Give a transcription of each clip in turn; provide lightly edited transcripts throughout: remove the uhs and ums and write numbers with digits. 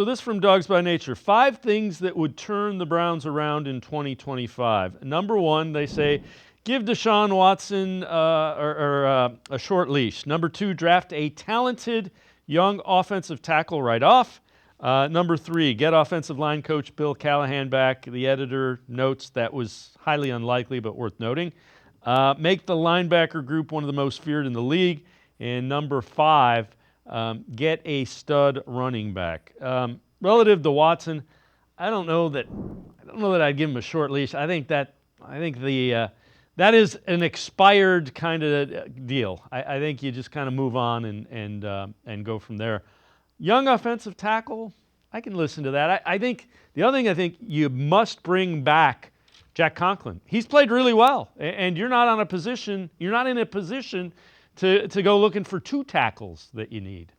So this from Dawgs By Nature. 5 things that would turn the Browns around in 2025. Number 1, they say, give Deshaun Watson a short leash. Number 2, draft a talented young offensive tackle right off. Number 3, get offensive line coach Bill Callahan back. The editor notes that was highly unlikely, but worth noting. Make the linebacker group one of the most feared in the league. And number 5, get a stud running back. Relative to Watson, I don't know that I'd give him a short leash. I think that is an expired kind of deal. I think you just kind of move on and go from there. Young offensive tackle, I can listen to that. I think the other thing, I think you must bring back Jack Conklin. He's played really well, and you're not in a position to go looking for 2 tackles that you need.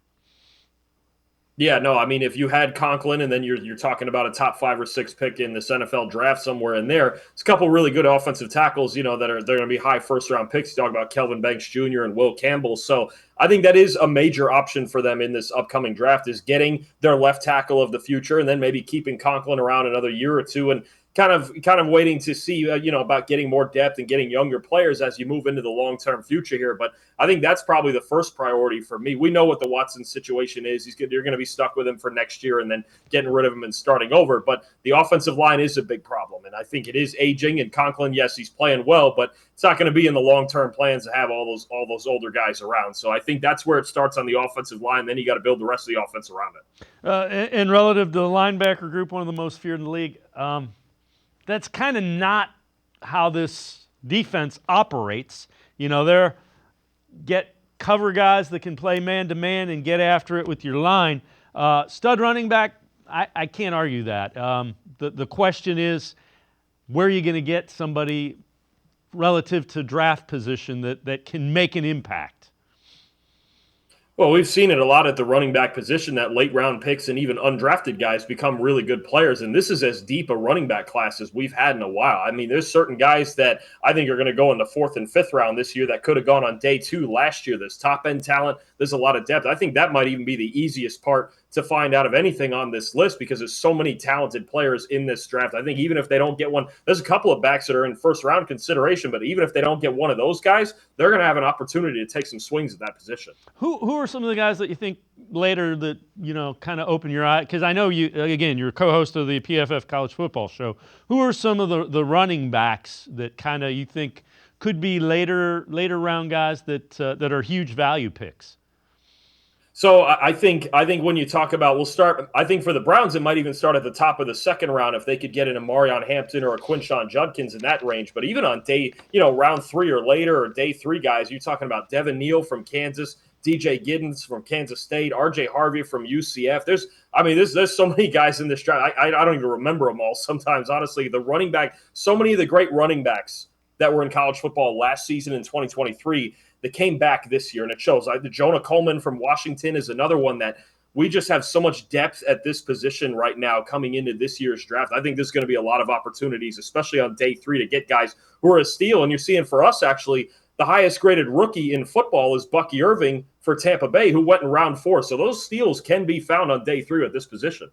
Yeah, no, I mean, if you had Conklin and then you're talking about a top 5 or 6 pick in this NFL draft somewhere in there, it's a couple really good offensive tackles, that they're going to be high first round picks. You talk about Kelvin Banks Jr. and Will Campbell. So I think that is a major option for them in this upcoming draft, is getting their left tackle of the future and then maybe keeping Conklin around another year or two and kind of waiting to see about getting more depth and getting younger players as you move into the long-term future here. But I think that's probably the first priority for me. We know what the Watson situation is. You're going to be stuck with him for next year and then getting rid of him and starting over. But the offensive line is a big problem, and I think it is aging. And Conklin, yes, he's playing well, but it's not going to be in the long-term plans to have all those older guys around. So I think that's where it starts on the offensive line. Then you got to build the rest of the offense around it. And relative to the linebacker group, one of the most feared in the league, that's kind of not how this defense operates. They're get cover guys that can play man-to-man and get after it with your line. Stud running back, I can't argue that. The question is, where are you going to get somebody relative to draft position that can make an impact? Well, we've seen it a lot at the running back position, that late round picks and even undrafted guys become really good players. And this is as deep a running back class as we've had in a while. I mean, there's certain guys that I think are going to go in the 4th and 5th round this year that could have gone on day 2 last year. There's top end talent. There's a lot of depth. I think that might even be the easiest part to find out of anything on this list, because there's so many talented players in this draft. I think even if they don't get one, there's a couple of backs that are in first round consideration, but even if they don't get one of those guys, they're going to have an opportunity to take some swings at that position. Who are some of the guys that you think later that, kind of open your eye? Because I know you're a co-host of the PFF College Football Show. Who are some of the running backs that kind of you think could be later round guys that are huge value picks? So I think when you talk about, I think for the Browns, it might even start at the top of the 2nd round if they could get an Amarion Hampton or a Quinshon Judkins in that range. But even on day, round 3 or later, or day 3 guys, you're talking about Devin Neal from Kansas, DJ Giddens from Kansas State, RJ Harvey from UCF. There's so many guys in this draft. I don't even remember them all sometimes, honestly. The running back, so many of the great running backs that were in college football last season in 2023 that came back this year, and it shows. The Jonah Coleman from Washington is another one that we just have so much depth at this position right now coming into this year's draft. I think there's going to be a lot of opportunities, especially on day 3, to get guys who are a steal. And you're seeing for us, actually, the highest graded rookie in football is Bucky Irving for Tampa Bay, who went in round 4. So those steals can be found on day 3 at this position.